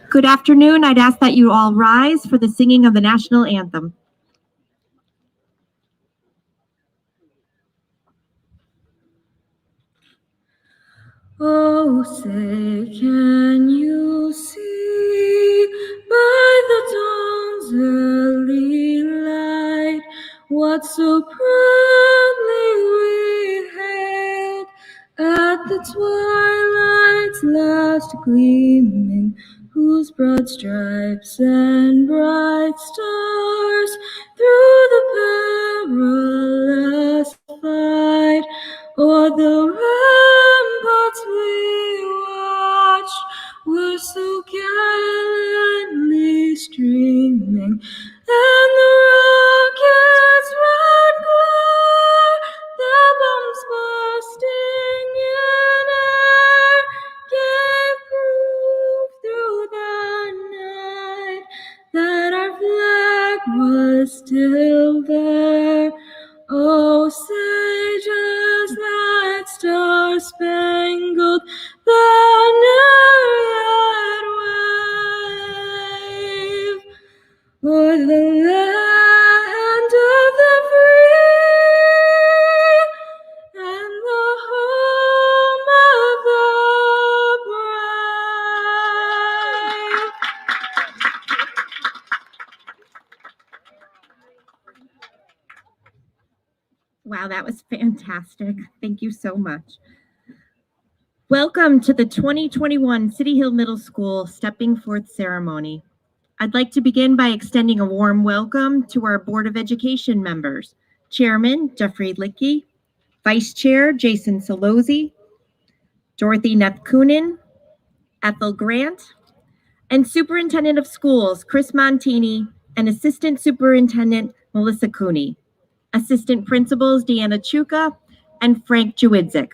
Good afternoon. I'd ask that you all rise for the singing of the national anthem. Oh, say, can you see by the dawn's early light what so proudly we hailed at the twilight's last gleaming, whose broad stripes and bright stars through the perilous fight o'er the ramparts we watched were so gallantly streaming, and the rocket's red glare, the bombs bursting in air, gave proof through the night that our flag was still there. Oh, say does that star-spangled banner yet wave o'er the land of the free and the home of the brave? Wow, that was fantastic. Thank you so much. Welcome to the 2021 City Hill Middle School Stepping Forth ceremony. I'd like to begin by extending a warm welcome to our Board of Education members, Chairman Jeffrey Lickey, Vice Chair Jason Solozzi, Dorothy Nethkunin, Ethel Grant, and Superintendent of Schools Chris Montini and Assistant Superintendent Melissa Cooney, Assistant Principals Deanna Chuka and Frank Jewidzik,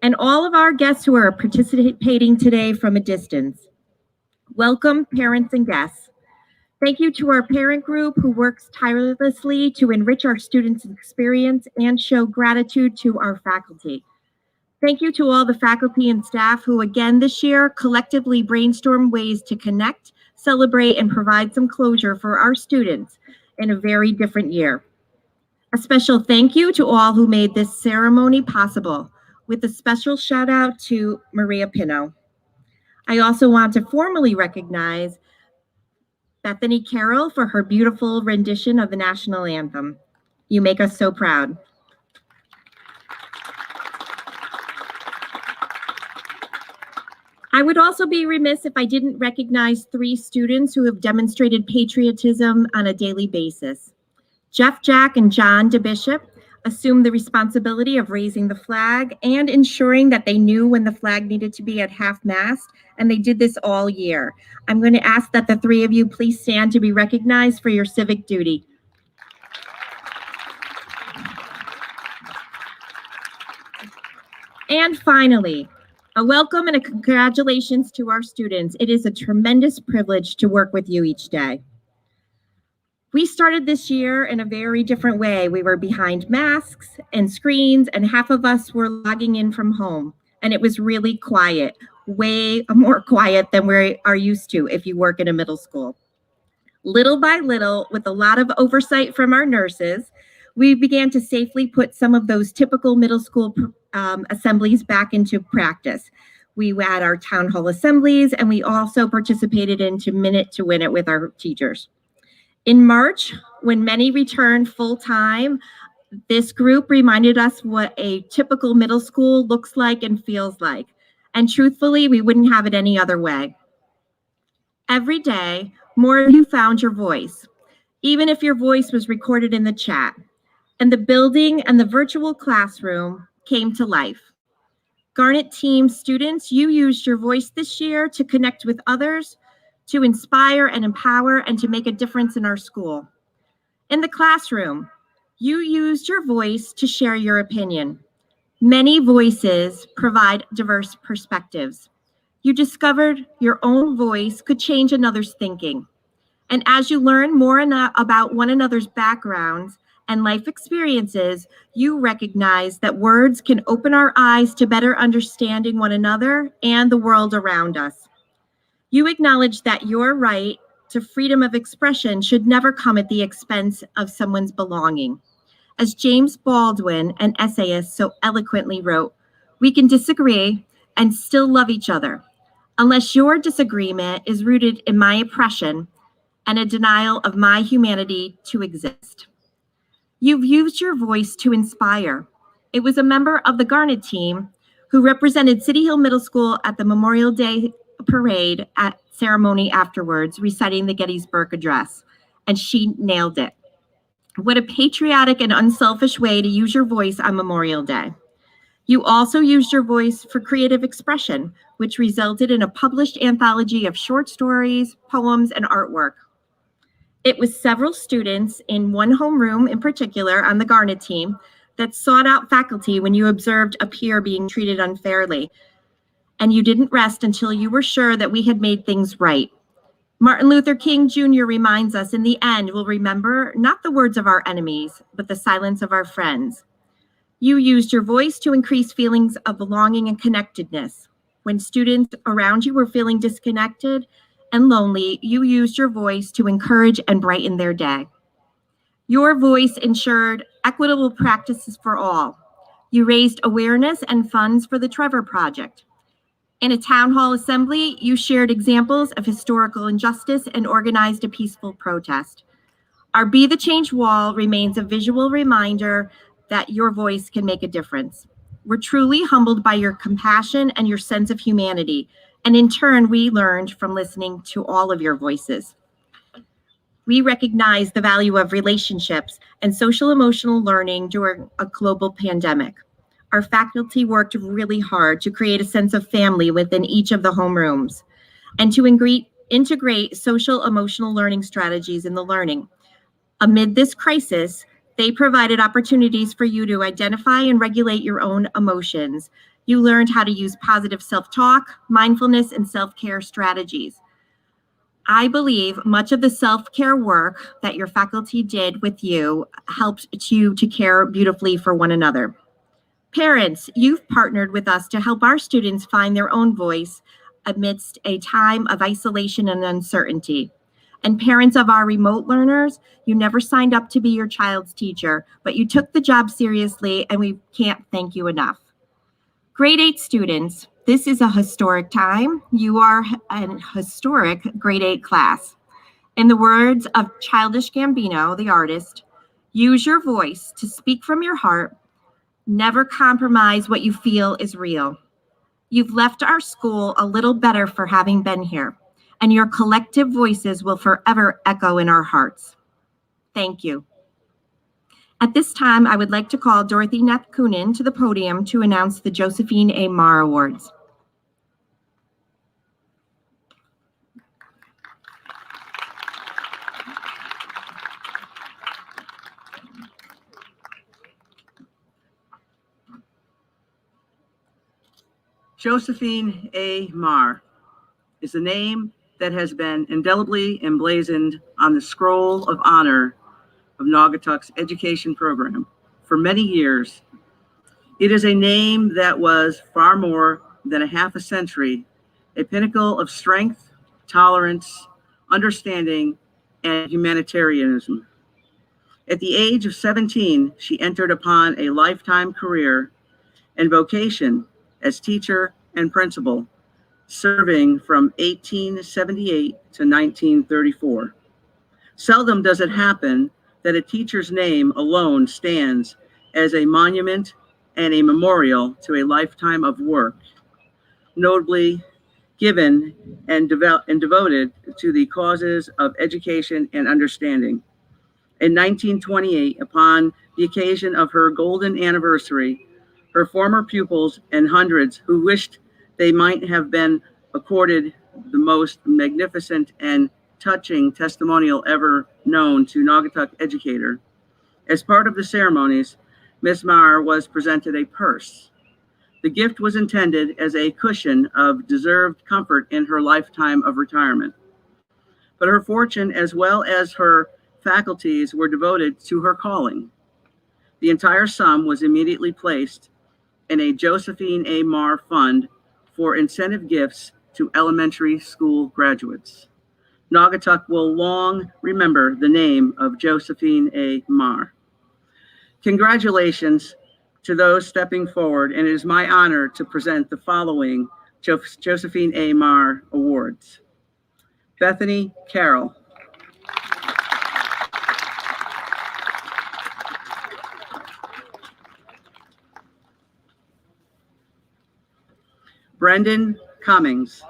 and all of our guests who are participating today from a distance. Welcome, parents and guests. Thank you to our parent group who works tirelessly to enrich our students' experience and show gratitude to our faculty. Thank you to all the faculty and staff who again this year collectively brainstorm ways to connect, celebrate, and provide some closure for our students in a very different year. A special thank you to all who made this ceremony possible, with a special shout out to Maria Pino. I also want to formally recognize Bethany Carroll for her beautiful rendition of the national anthem. You make us so proud. I would also be remiss if I didn't recognize 3 students who have demonstrated patriotism on a daily basis. Jeff Jack and John DeBishop assumed the responsibility of raising the flag and ensuring that they knew when the flag needed to be at half-mast, and they did this all year. I'm going to ask that the 3 of you please stand to be recognized for your civic duty. And finally, a welcome and a congratulations to our students. It is a tremendous privilege to work with you each day. We started this year in a very different way. We were behind masks and screens, and half of us were logging in from home. And it was really quiet, way more quiet than we are used to if you work in a middle school. Little by little, with a lot of oversight from our nurses, we began to safely put some of those typical middle school assemblies back into practice. We had our town hall assemblies, and we also participated into Minute to Win It with our teachers. In March, when many returned full-time, this group reminded us what a typical middle school looks like and feels like. And truthfully, we wouldn't have it any other way. Every day, more of you found your voice, even if your voice was recorded in the chat. And the building and the virtual classroom came to life. Garnet team students, you used your voice this year to connect with others, to inspire and empower, and to make a difference in our school. In the classroom, you used your voice to share your opinion. Many voices provide diverse perspectives. You discovered your own voice could change another's thinking. And as you learn more about one another's backgrounds and life experiences, you recognize that words can open our eyes to better understanding one another and the world around us. You acknowledge that your right to freedom of expression should never come at the expense of someone's belonging. As James Baldwin, an essayist, so eloquently wrote, we can disagree and still love each other, unless your disagreement is rooted in my oppression and a denial of my humanity to exist. You've used your voice to inspire. It was a member of the Garnet team who represented City Hill Middle School at the Memorial Day parade at ceremony afterwards, reciting the Gettysburg Address, and she nailed it. What a patriotic and unselfish way to use your voice on Memorial Day. You also used your voice for creative expression, which resulted in a published anthology of short stories, poems, and artwork. It was several students in one homeroom in particular on the Garnet team that sought out faculty when you observed a peer being treated unfairly, and you didn't rest until you were sure that we had made things right. Martin Luther King Jr. reminds us, in the end, we'll remember not the words of our enemies, but the silence of our friends. You used your voice to increase feelings of belonging and connectedness. When students around you were feeling disconnected and lonely, you used your voice to encourage and brighten their day. Your voice ensured equitable practices for all. You raised awareness and funds for the Trevor Project. In a town hall assembly, you shared examples of historical injustice and organized a peaceful protest. Our Be the Change wall remains a visual reminder that your voice can make a difference. We're truly humbled by your compassion and your sense of humanity, and in turn, we learned from listening to all of your voices. We recognize the value of relationships and social emotional learning during a global pandemic. Our faculty worked really hard to create a sense of family within each of the homerooms and to integrate social emotional learning strategies in the learning. Amid this crisis, they provided opportunities for you to identify and regulate your own emotions. You learned how to use positive self-talk, mindfulness, and self-care strategies. I believe much of the self-care work that your faculty did with you helped you to care beautifully for one another. Parents, you've partnered with us to help our students find their own voice amidst a time of isolation and uncertainty. And parents of our remote learners, you never signed up to be your child's teacher, but you took the job seriously, and we can't thank you enough. Grade 8 students, this is a historic time. You are an historic grade 8 class. In the words of Childish Gambino, the artist, use your voice to speak from your heart. Never compromise what you feel is real. You've left our school a little better for having been here, and your collective voices will forever echo in our hearts. Thank you. At this time, I would like to call Dorothy Kunin to the podium to announce the Josephine A. Marr Awards. Josephine A. Marr is the name that has been indelibly emblazoned on the scroll of honor of Naugatuck's education program for many years. It is a name that was far more than a half a century, a pinnacle of strength, tolerance, understanding, and humanitarianism. At the age of 17, she entered upon a lifetime career and vocation as teacher and principal, serving from 1878 to 1934. Seldom does it happen that a teacher's name alone stands as a monument and a memorial to a lifetime of work, notably given and devoted to the causes of education and understanding. In 1928, upon the occasion of her golden anniversary, her former pupils and hundreds who wished they might have been accorded the most magnificent and touching testimonial ever known to Naugatuck educator. As part of the ceremonies, Ms. Marr was presented a purse. The gift was intended as a cushion of deserved comfort in her lifetime of retirement. But her fortune, as well as her faculties, were devoted to her calling. The entire sum was immediately placed in a Josephine A. Marr fund for incentive gifts to elementary school graduates. Naugatuck will long remember the name of Josephine A. Marr. Congratulations to those stepping forward, and it is my honor to present the following Josephine A. Marr Awards. Bethany Carroll. Brendan Cummings.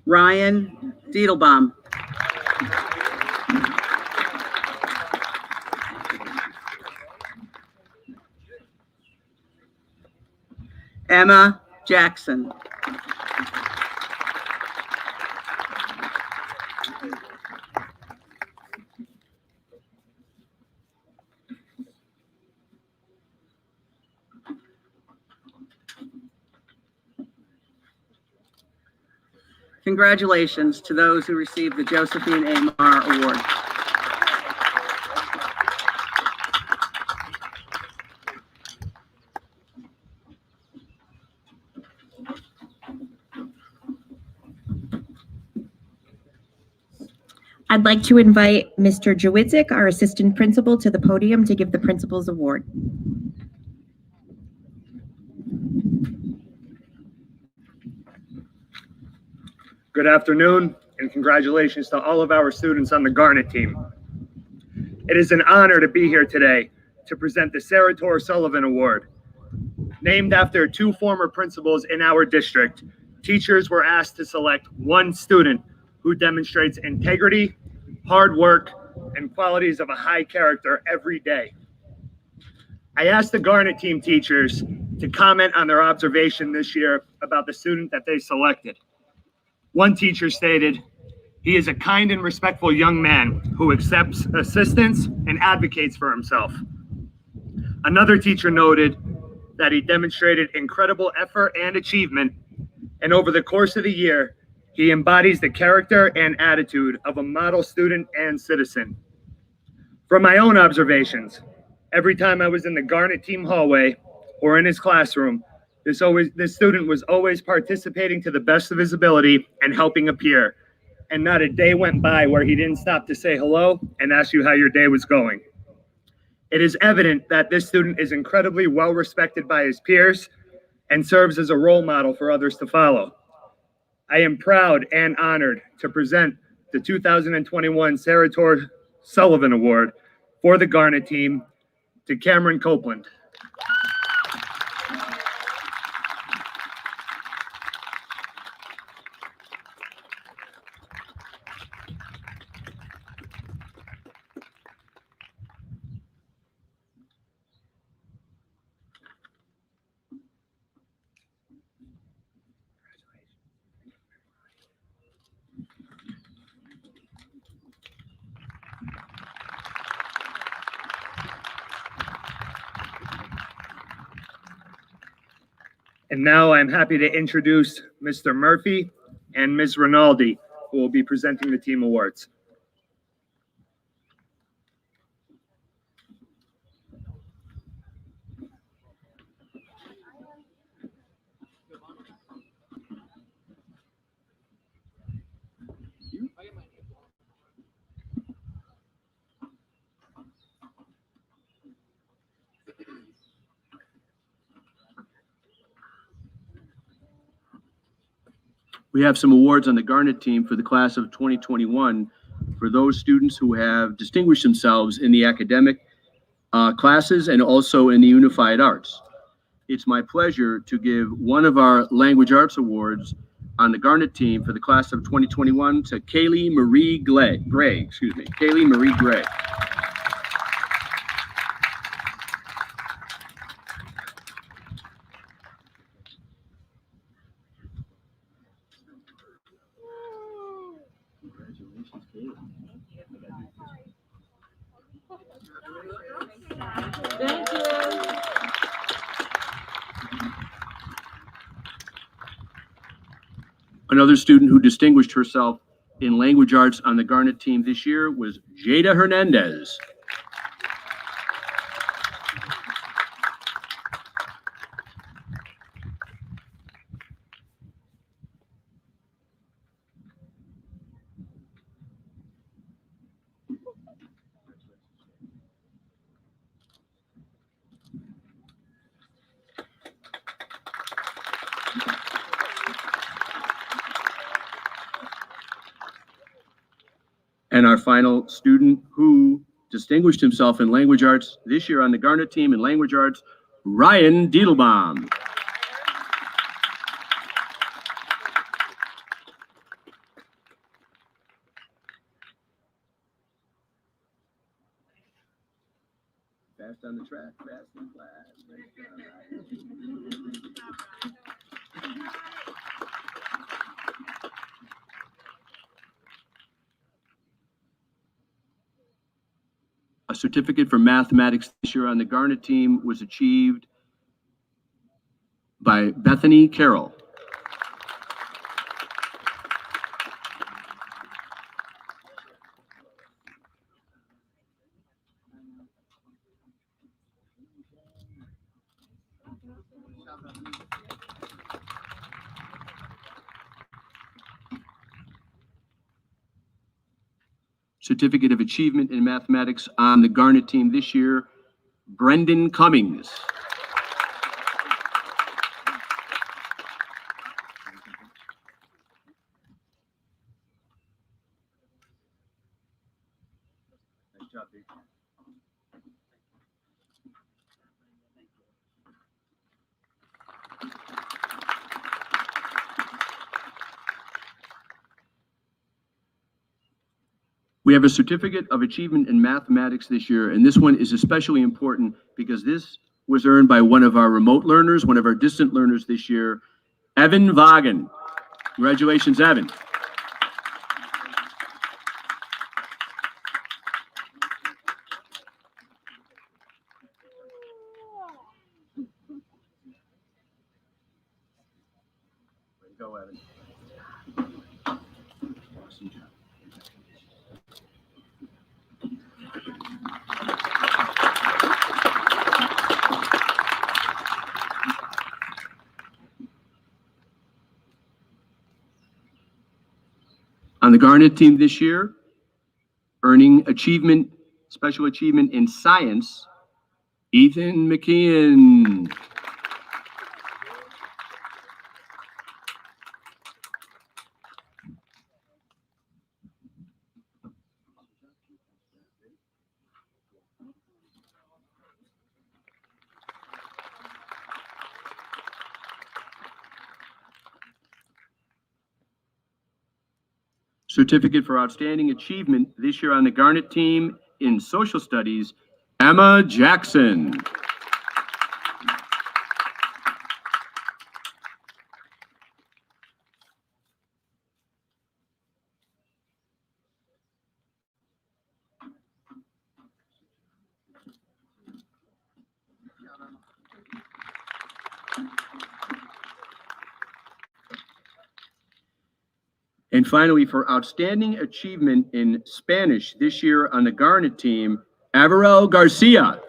Ryan Diedelbaum. Emma Jackson. Congratulations to those who received the Josephine A. Marr Award. I'd like to invite Mr. Jawidzik, our assistant principal, to the podium to give the principal's award. Good afternoon, and congratulations to all of our students on the Garnet team. It is an honor to be here today to present the Sarator Sullivan Award. Named after two former principals in our district, teachers were asked to select one student who demonstrates integrity, hard work, and qualities of a high character every day. I asked the Garnet team teachers to comment on their observation this year about the student that they selected. One teacher stated, "He is a kind and respectful young man who accepts assistance and advocates for himself." Another teacher noted that he demonstrated incredible effort and achievement, and over the course of the year, he embodies the character and attitude of a model student and citizen. From my own observations, every time I was in the Garnet team hallway or in his classroom, this student was always participating to the best of his ability and helping a peer, and not a day went by where he didn't stop to say hello and ask you how your day was going. It is evident that this student is incredibly well respected by his peers and serves as a role model for others to follow. I am proud and honored to present the 2021 Sarator Sullivan Award for the Garnet team to Cameron Copeland. And now I'm happy to introduce Mr. Murphy and Ms. Rinaldi, who will be presenting the team awards. We have some awards on the Garnet team for the class of 2021 for those students who have distinguished themselves in the academic classes and also in the unified arts. It's my pleasure to give one of our language arts awards on the Garnet team for the class of 2021 to Kaylee Marie Gray. Kaylee Marie Gray. Thank you. Another student who distinguished herself in language arts on the Garnet team this year was Jada Hernandez. And our final student who distinguished himself in language arts this year on the Garnet team in language arts, Ryan Diedelbaum. Fast on the track, fast and flat. A certificate for mathematics this year on the Garnet team was achieved by Bethany Carroll. Certificate of Achievement in Mathematics on the Garnet team this year, Brendan Cummings. Nice job, Dave. We have a Certificate of Achievement in Mathematics this year, and this one is especially important because this was earned by one of our remote learners, one of our distant learners this year, Evan Vaughan. Congratulations, Evan. Way to go, Evan. Awesome job. On the Garnet team this year, earning achievement, special achievement in science, Ethan McKeon. Certificate for Outstanding Achievement this year on the Garnet team in Social Studies, Emma Jackson. And finally, for Outstanding Achievement in Spanish this year on the Garnet team, Averell Garcia.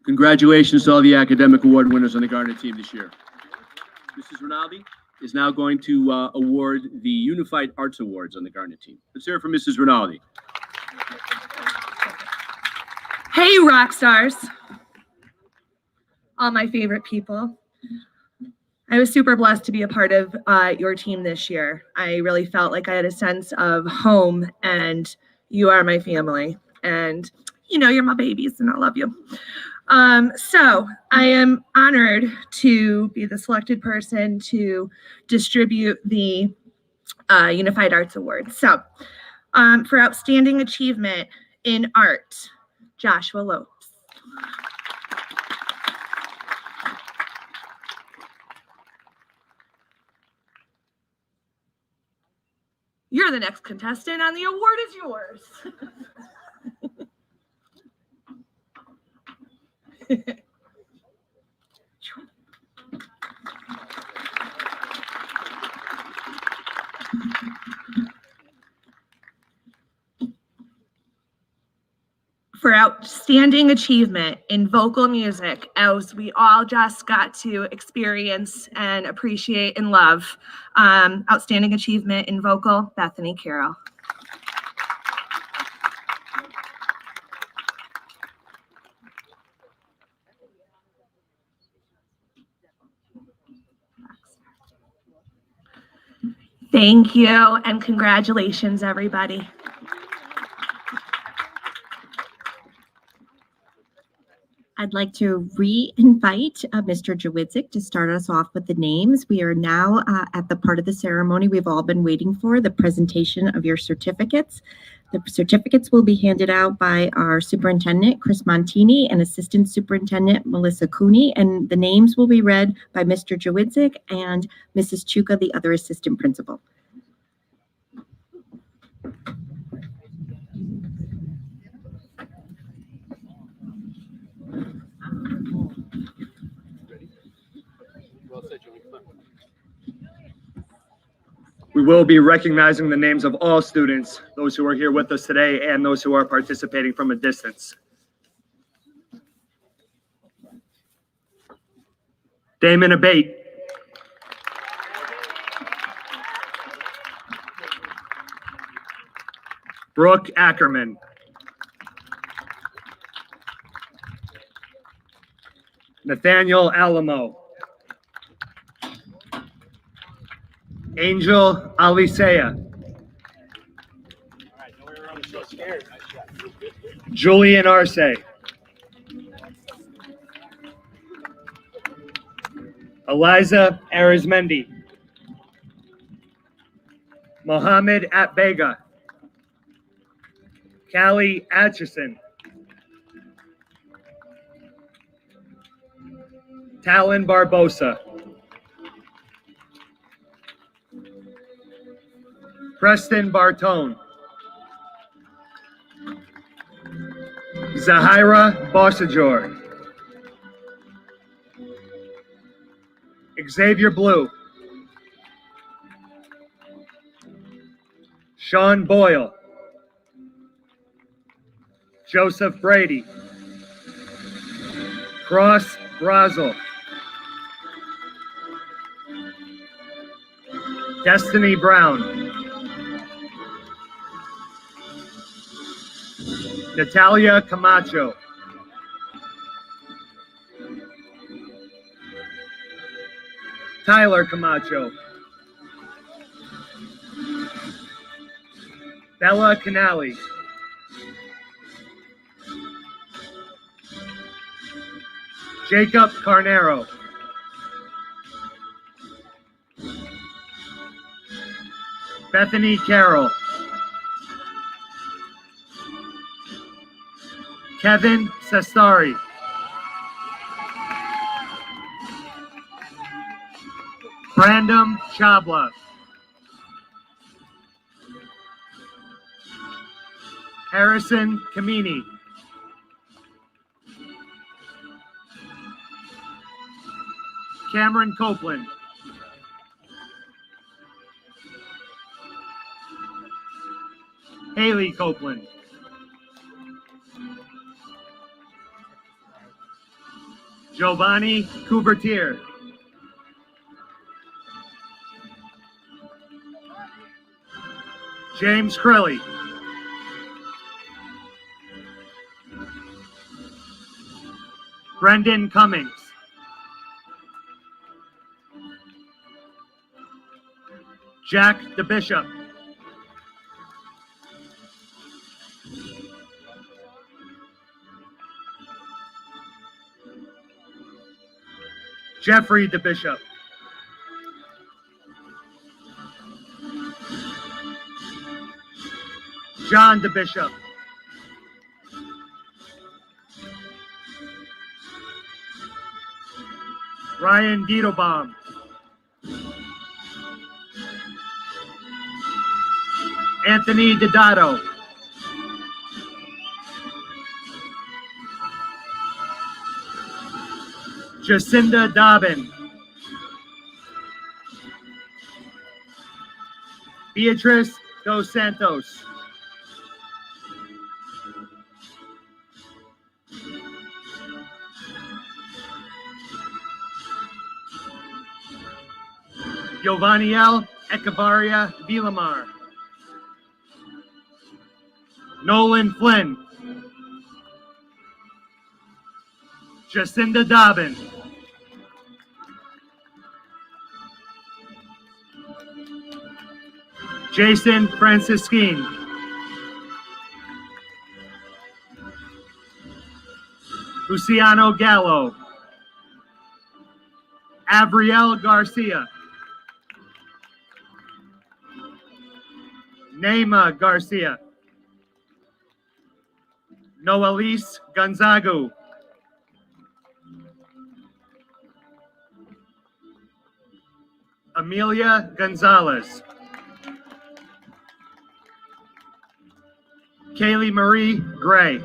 Congratulations to all the academic award winners on the Garnet team this year. Mrs. Rinaldi is now going to award the Unified Arts Awards on the Garnet team. Let's hear it from Mrs. Rinaldi. Hey, rock stars. All my favorite people. I was super blessed to be a part of your team this year. I really felt like I had a sense of home, and you are my family. And, you know, you're my babies, and I love you. So I am honored to be the selected person to distribute the Unified Arts Award. So for Outstanding Achievement in Art, Joshua Lopes. You're the next contestant, and the award is yours. For outstanding achievement in vocal music, as we all just got to experience and appreciate and love. Outstanding achievement in vocal, Bethany Carroll. Thank you, and congratulations, everybody. I'd like to re-invite Mr. Jawidzik to start us off with the names. We are now at the part of the ceremony we've all been waiting for, the presentation of your certificates. The certificates will be handed out by our superintendent, Chris Montini, and assistant superintendent, Melissa Cooney, and the names will be read by Mr. Jawidzik and Mrs. Chuka, the other assistant principal. We will be recognizing the names of all students, those who are here with us today and those who are participating from a distance. Damon Abate. Brooke Ackerman. Nathaniel Alamo. Angel Alisea. Julian Arce. Eliza Arizmendi. Mohammed Atbega. Callie Atchison. Talon Barbosa. Preston Bartone. Zahira Bossajor. Xavier Blue. Sean Boyle. Joseph Brady. Cross Brazel. Destiny Brown. Natalia Camacho. Tyler Camacho. Bella Canali. Jacob Carnero. Bethany Carroll. Kevin Sestari. Brandon Chabla. Harrison Kamini. Cameron Copeland. Haley Copeland. Giovanni Couvertier. James Crilly. Brendan Cummings. Jack DeBishop. Jeffrey DeBishop. John DeBishop. Ryan Diedelbaum. Anthony Didato. Jacinda Dobbin. Beatrice Dos Santos. Giovanniel Echevarria Villamar. Nolan Flynn. Jacinda Dobbin. Jason Francisquin. Luciano Gallo. Avriel Garcia. Neima Garcia. Noelise Gonzagu. Amelia Gonzalez. Kaylee Marie Gray.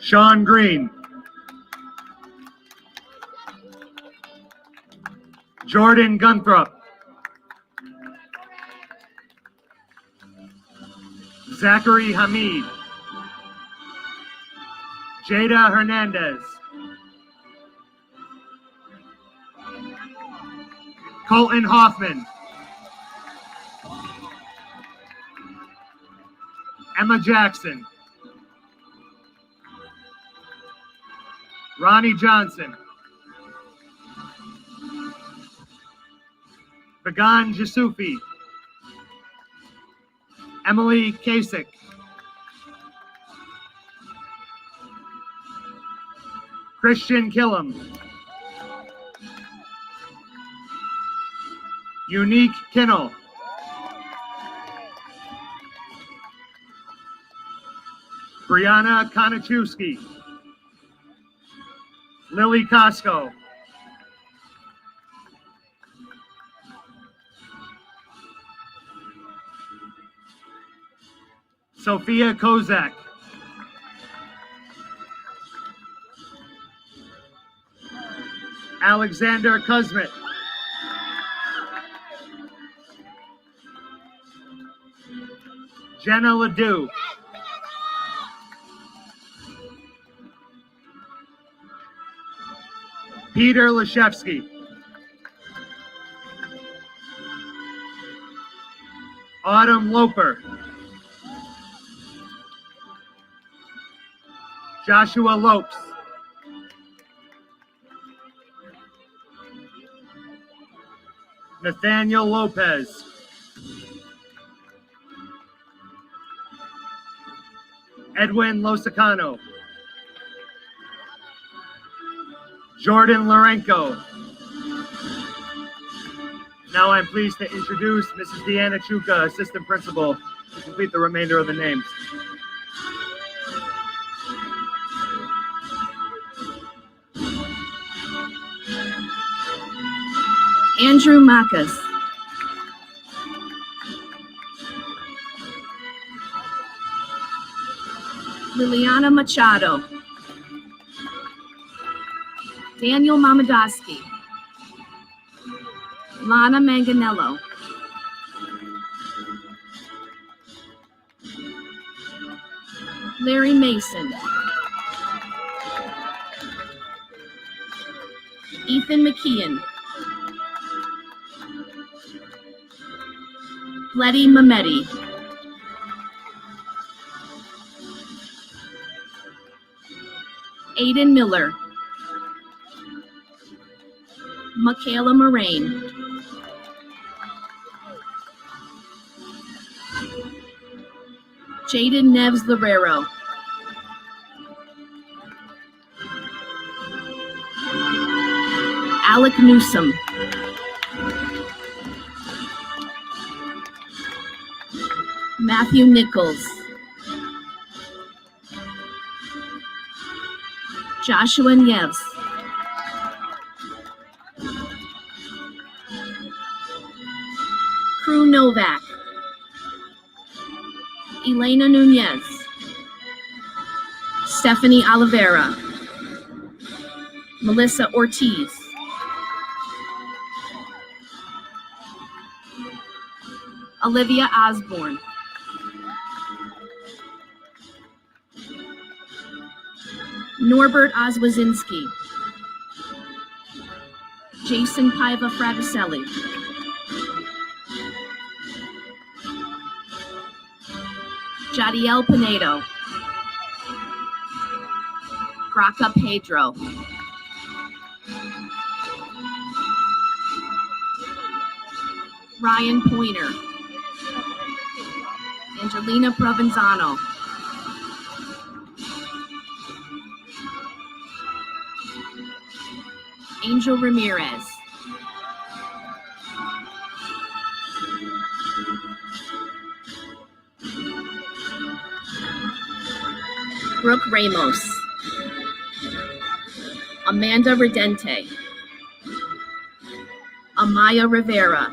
Sean Green. Jordan Gunthrop. Zachary Hamid. Jada Hernandez. Colton Hoffman. Emma Jackson. Ronnie Johnson. Began Jasufi. Emily Kasich. Christian Killam. Unique Kinnell. Brianna Konachewski. Lily Costco. Sophia Kozak. Alexander Kuzmit. Jenna Ledoux. Peter Lashevsky. Autumn Loper. Joshua Lopes. Nathaniel Lopez. Edwin Losacano. Jordan Lorenko. Now I'm pleased to introduce Mrs. Deanna Chuka, Assistant Principal, to complete the remainder of the names. Andrew Makas. Liliana Machado. Daniel Mamadowski. Lana Manganello. Larry Mason. Ethan McKeon. Letty Mametti. Aiden Miller. Michaela Moraine. Jaden Neves Lorero. Alec Newsom. Matthew Nichols. Joshua Nieves. Crew Novak. Elena Nunez. Stephanie Oliveira. Melissa Ortiz. Olivia Osborne. Norbert Oswazinski. Jason Paiva Fraticelli. Jadiel Pinedo. Graca Pedro. Ryan Pointer, Angelina Provenzano, Angel Ramirez, Brooke Ramos, Amanda Redente, Amaya Rivera,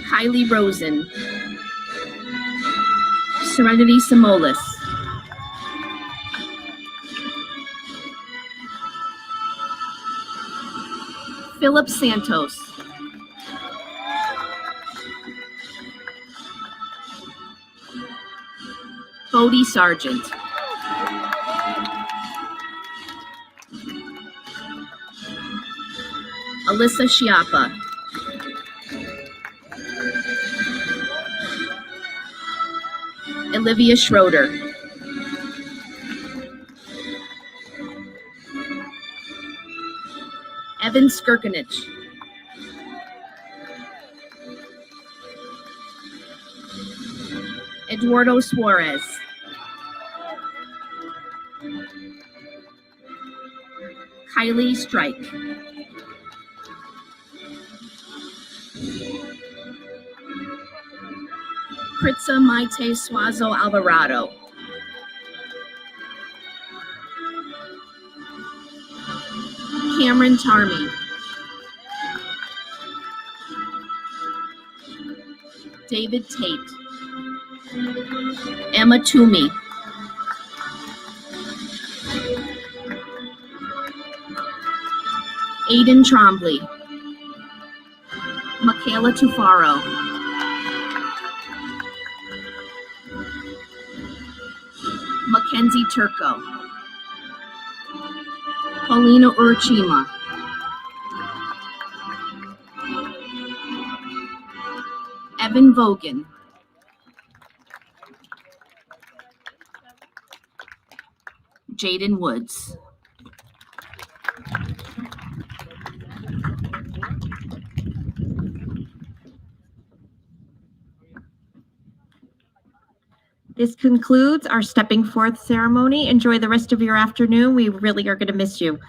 Kylie Rosen, Serenity Simolis, Philip Santos, Bodie Sargent, Alyssa Chiappa, Olivia Schroeder, Evan Skirkinich, Eduardo Suarez, Kylie Strike, Kritza Maite Suazo Alvarado, Cameron Tarmy, David Tate, Emma Toomey, Aiden Trombley, Michaela Tufaro, Mackenzie Turco, Paulina Urchima, Evan Vogan, Jaden Woods. This concludes our stepping forth ceremony. Enjoy the rest of your afternoon. We really are going to miss you.